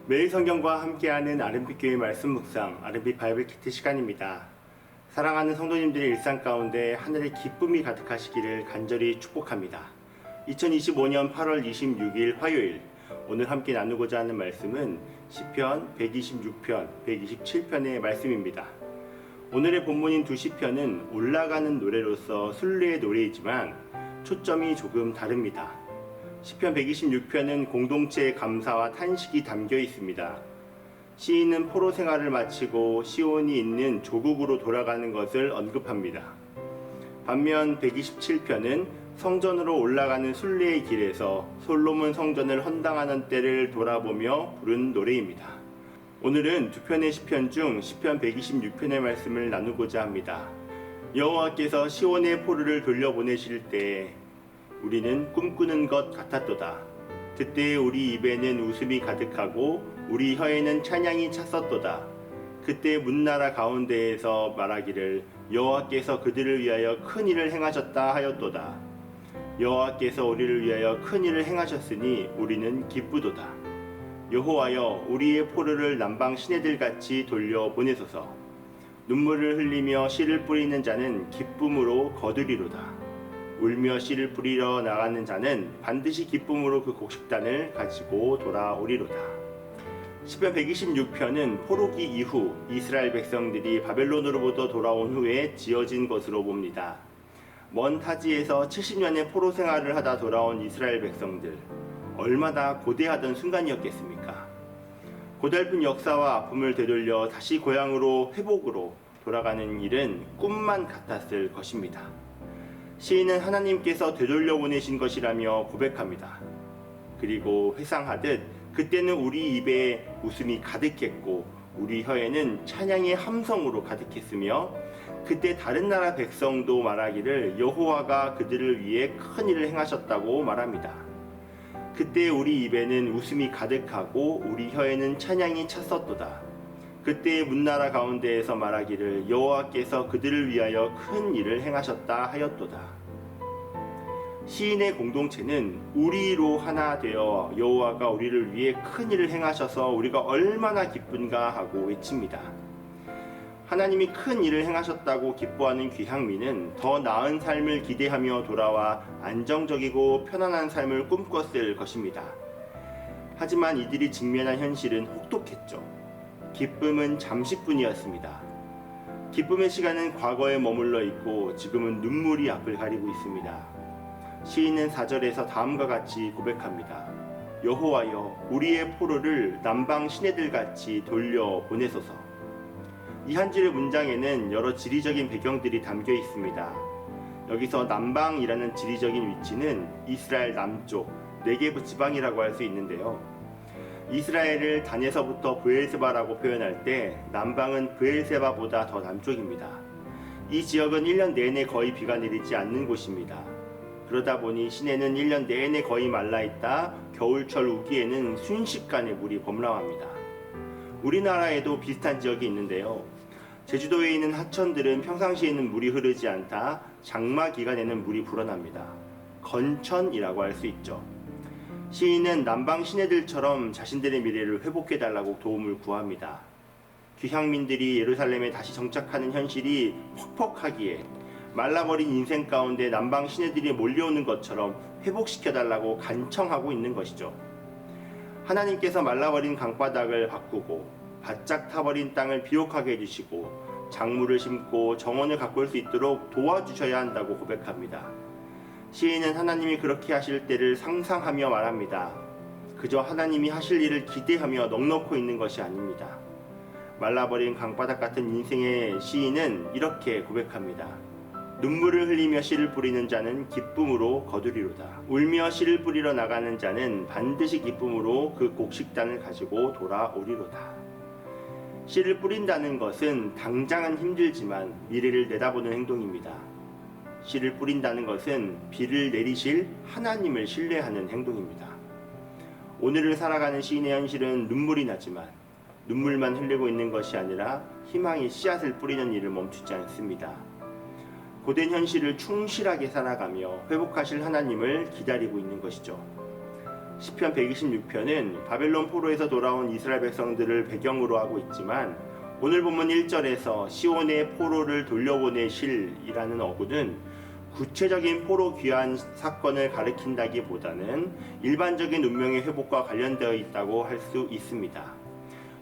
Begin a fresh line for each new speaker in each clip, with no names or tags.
매일 성경과 함께하는 RMB교회 말씀 묵상, RMB 바이블 키트 시간입니다. 사랑하는 성도님들의 일상 가운데 하늘의 기쁨이 가득하시기를 간절히 축복합니다. 2025년 8월 26일 화요일, 오늘 함께 나누고자 하는 말씀은 시편 126편, 127편의 말씀입니다. 오늘의 본문인 두 시편은 올라가는 노래로서 순례의 노래이지만 초점이 조금 다릅니다. 시편 126편은 공동체의 감사와 탄식이 담겨 있습니다. 시인은 포로 생활을 마치고 시온이 있는 조국으로 돌아가는 것을 언급합니다. 반면 127편은 성전으로 올라가는 순례의 길에서 솔로몬 성전을 헌당하는 때를 돌아보며 부른 노래입니다. 오늘은 두 편의 시편 중 시편 126편의 말씀을 나누고자 합니다. 여호와께서 시온의 포로를 돌려보내실 때 우리는 꿈꾸는 것 같았도다. 그때 우리 입에는 웃음이 가득하고 우리 혀에는 찬양이 찼었도다. 그때 문나라 가운데에서 말하기를 여호와께서 그들을 위하여 큰 일을 행하셨다 하였도다. 여호와께서 우리를 위하여 큰 일을 행하셨으니 우리는 기쁘도다. 여호와여, 우리의 포로를 남방 시내들같이 돌려보내소서. 눈물을 흘리며 씨를 뿌리는 자는 기쁨으로 거두리로다. 울며 씨를 뿌리러 나가는 자는 반드시 기쁨으로 그 곡식단을 가지고 돌아오리로다. 시편 126편은 포로기 이후 이스라엘 백성들이 바벨론으로부터 돌아온 후에 지어진 것으로 봅니다. 먼 타지에서 70년의 포로 생활을 하다 돌아온 이스라엘 백성들, 얼마나 고대하던 순간이었겠습니까? 고달픈 역사와 아픔을 되돌려 다시 고향으로 회복으로 돌아가는 일은 꿈만 같았을 것입니다. 시인은 하나님께서 되돌려 보내신 것이라며 고백합니다. 그리고 회상하듯 그때는 우리 입에 웃음이 가득했고 우리 혀에는 찬양의 함성으로 가득했으며 그때 다른 나라 백성도 말하기를 여호와가 그들을 위해 큰 일을 행하셨다고 말합니다. 그때 우리 입에는 웃음이 가득하고 우리 혀에는 찬양이 찼었도다. 그때 문나라 가운데에서 말하기를 여호와께서 그들을 위하여 큰 일을 행하셨다 하였도다. 시인의 공동체는 우리로 하나 되어 여호와가 우리를 위해 큰 일을 행하셔서 우리가 얼마나 기쁜가 하고 외칩니다. 하나님이 큰 일을 행하셨다고 기뻐하는 귀향민은 더 나은 삶을 기대하며 돌아와 안정적이고 편안한 삶을 꿈꿨을 것입니다. 하지만 이들이 직면한 현실은 혹독했죠. 기쁨은 잠시뿐이었습니다. 기쁨의 시간은 과거에 머물러 있고 지금은 눈물이 앞을 가리고 있습니다. 시인은 4절에서 다음과 같이 고백합니다. 여호와여, 우리의 포로를 남방 시내들같이 돌려보내소서. 이 한 줄의 문장에는 여러 지리적인 배경들이 담겨 있습니다. 여기서 남방이라는 지리적인 위치는 이스라엘 남쪽 네게브 지방이라고 할 수 있는데요. 이스라엘을 단에서부터 브엘세바라고 표현할 때 남방은 브엘세바보다 더 남쪽입니다. 이 지역은 1년 내내 거의 비가 내리지 않는 곳입니다. 그러다 보니 시내는 1년 내내 거의 말라있다 겨울철 우기에는 순식간에 물이 범람합니다. 우리나라에도 비슷한 지역이 있는데요. 제주도에 있는 하천들은 평상시에는 물이 흐르지 않다 장마 기간에는 물이 불어납니다. 건천이라고 할 수 있죠. 시인은 남방 시내들처럼 자신들의 미래를 회복해달라고 도움을 구합니다. 귀향민들이 예루살렘에 다시 정착하는 현실이 퍽퍽하기에 말라버린 인생 가운데 남방 시내들이 몰려오는 것처럼 회복시켜달라고 간청하고 있는 것이죠. 하나님께서 말라버린 강바닥을 바꾸고 바짝 타버린 땅을 비옥하게 해주시고 작물을 심고 정원을 가꿀 수 있도록 도와주셔야 한다고 고백합니다. 시인은 하나님이 그렇게 하실 때를 상상하며 말합니다. 그저 하나님이 하실 일을 기대하며 넋놓고 있는 것이 아닙니다. 말라버린 강바닥 같은 인생의 시인은 이렇게 고백합니다. 눈물을 흘리며 씨를 뿌리는 자는 기쁨으로 거두리로다. 울며 씨를 뿌리러 나가는 자는 반드시 기쁨으로 그 곡식단을 가지고 돌아오리로다. 씨를 뿌린다는 것은 당장은 힘들지만 미래를 내다보는 행동입니다. 씨를 뿌린다는 것은 비를 내리실 하나님을 신뢰하는 행동입니다. 오늘을 살아가는 시인의 현실은 눈물이 나지만 눈물만 흘리고 있는 것이 아니라 희망의 씨앗을 뿌리는 일을 멈추지 않습니다. 고된 현실을 충실하게 살아가며 회복하실 하나님을 기다리고 있는 것이죠. 시편 126편은 바벨론 포로에서 돌아온 이스라엘 백성들을 배경으로 하고 있지만 오늘 본문 1절에서 시온의 포로를 돌려보내실이라는 어구는 구체적인 포로 귀환 사건을 가리킨다기보다는 일반적인 운명의 회복과 관련되어 있다고 할 수 있습니다.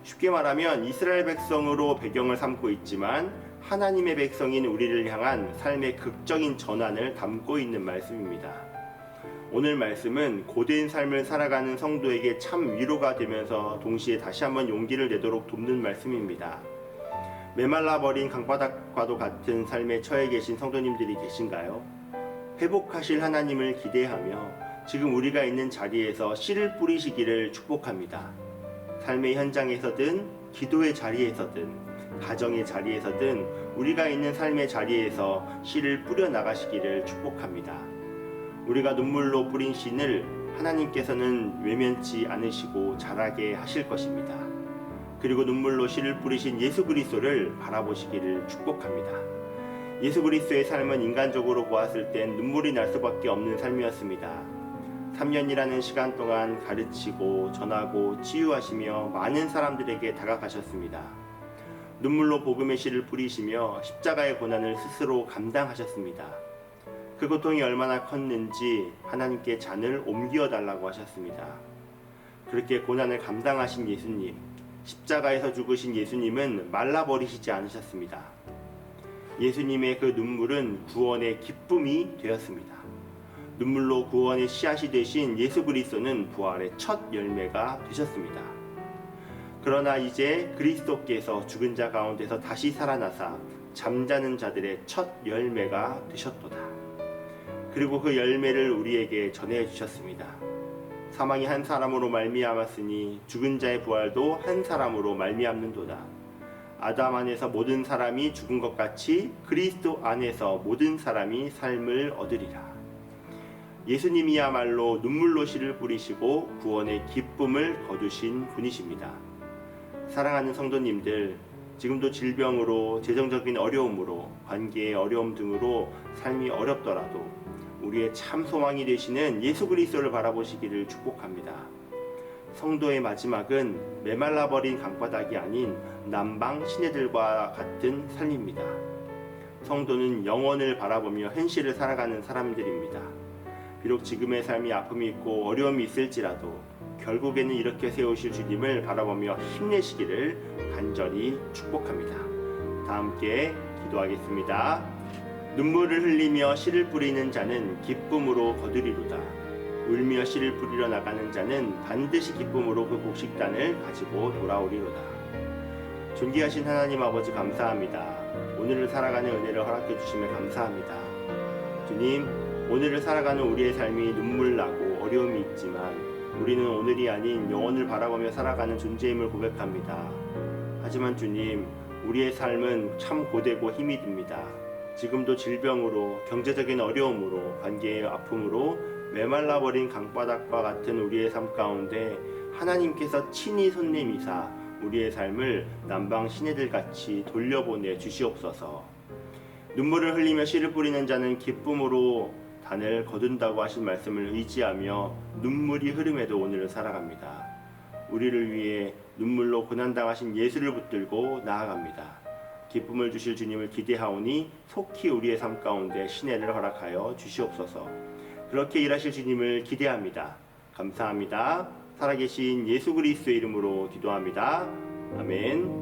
쉽게 말하면 이스라엘 백성으로 배경을 삼고 있지만 하나님의 백성인 우리를 향한 삶의 극적인 전환을 담고 있는 말씀입니다. 오늘 말씀은 고된 삶을 살아가는 성도에게 참 위로가 되면서 동시에 다시 한번 용기를 내도록 돕는 말씀입니다. 메말라버린 강바닥과도 같은 삶에 처해 계신 성도님들이 계신가요? 회복하실 하나님을 기대하며 지금 우리가 있는 자리에서 씨를 뿌리시기를 축복합니다. 삶의 현장에서든 기도의 자리에서든 가정의 자리에서든 우리가 있는 삶의 자리에서 씨를 뿌려 나가시기를 축복합니다. 우리가 눈물로 뿌린 씨를 하나님께서는 외면치 않으시고 자라게 하실 것입니다. 그리고 눈물로 씨를 뿌리신 예수 그리스도를 바라보시기를 축복합니다. 예수 그리스도의 삶은 인간적으로 보았을 땐 눈물이 날 수밖에 없는 삶이었습니다. 3년이라는 시간 동안 가르치고 전하고 치유하시며 많은 사람들에게 다가가셨습니다. 눈물로 복음의 씨를 뿌리시며 십자가의 고난을 스스로 감당하셨습니다. 그 고통이 얼마나 컸는지 하나님께 잔을 옮겨 달라고 하셨습니다. 그렇게 고난을 감당하신 예수님, 십자가에서 죽으신 예수님은 말라버리시지 않으셨습니다. 예수님의 그 눈물은 구원의 기쁨이 되었습니다. 눈물로 구원의 씨앗이 되신 예수 그리스도는 부활의 첫 열매가 되셨습니다. 그러나 이제 그리스도께서 죽은 자 가운데서 다시 살아나사 잠자는 자들의 첫 열매가 되셨도다. 그리고 그 열매를 우리에게 전해 주셨습니다. 사망이 한 사람으로 말미암았으니 죽은 자의 부활도 한 사람으로 말미암는도다. 아담 안에서 모든 사람이 죽은 것 같이 그리스도 안에서 모든 사람이 삶을 얻으리라. 예수님이야말로 눈물로 씨를 뿌리시고 구원의 기쁨을 거두신 분이십니다. 사랑하는 성도님들, 지금도 질병으로, 재정적인 어려움으로, 관계의 어려움 등으로 삶이 어렵더라도 우리의 참 소망이 되시는 예수 그리스도를 바라보시기를 축복합니다. 성도의 마지막은 메말라버린 강바닥이 아닌 남방 시내들과 같은 삶입니다. 성도는 영원을 바라보며 현실을 살아가는 사람들입니다. 비록 지금의 삶이 아픔이 있고 어려움이 있을지라도 결국에는 이렇게 세우실 주님을 바라보며 힘내시기를 간절히 축복합니다. 다 함께 기도하겠습니다. 눈물을 흘리며 씨를 뿌리는 자는 기쁨으로 거두리로다. 울며 씨를 뿌리러 나가는 자는 반드시 기쁨으로 그 곡식단을 가지고 돌아오리로다. 존귀하신 하나님 아버지 감사합니다. 오늘을 살아가는 은혜를 허락해 주시며 감사합니다. 주님, 오늘을 살아가는 우리의 삶이 눈물나고 어려움이 있지만 우리는 오늘이 아닌 영원을 바라보며 살아가는 존재임을 고백합니다. 하지만 주님, 우리의 삶은 참 고되고 힘이 듭니다. 지금도 질병으로, 경제적인 어려움으로, 관계의 아픔으로 메말라버린 강바닥과 같은 우리의 삶 가운데 하나님께서 친히 손님이사 우리의 삶을 남방 시내들같이 돌려보내 주시옵소서. 눈물을 흘리며 씨를 뿌리는 자는 기쁨으로 단을 거둔다고 하신 말씀을 의지하며 눈물이 흐름에도 오늘을 살아갑니다. 우리를 위해 눈물로 고난당하신 예수를 붙들고 나아갑니다. 기쁨을 주실 주님을 기대하오니 속히 우리의 삶 가운데 신혜를 허락하여 주시옵소서. 그렇게 일하실 주님을 기대합니다. 감사합니다. 살아계신 예수 그리스도의 이름으로 기도합니다. 아멘.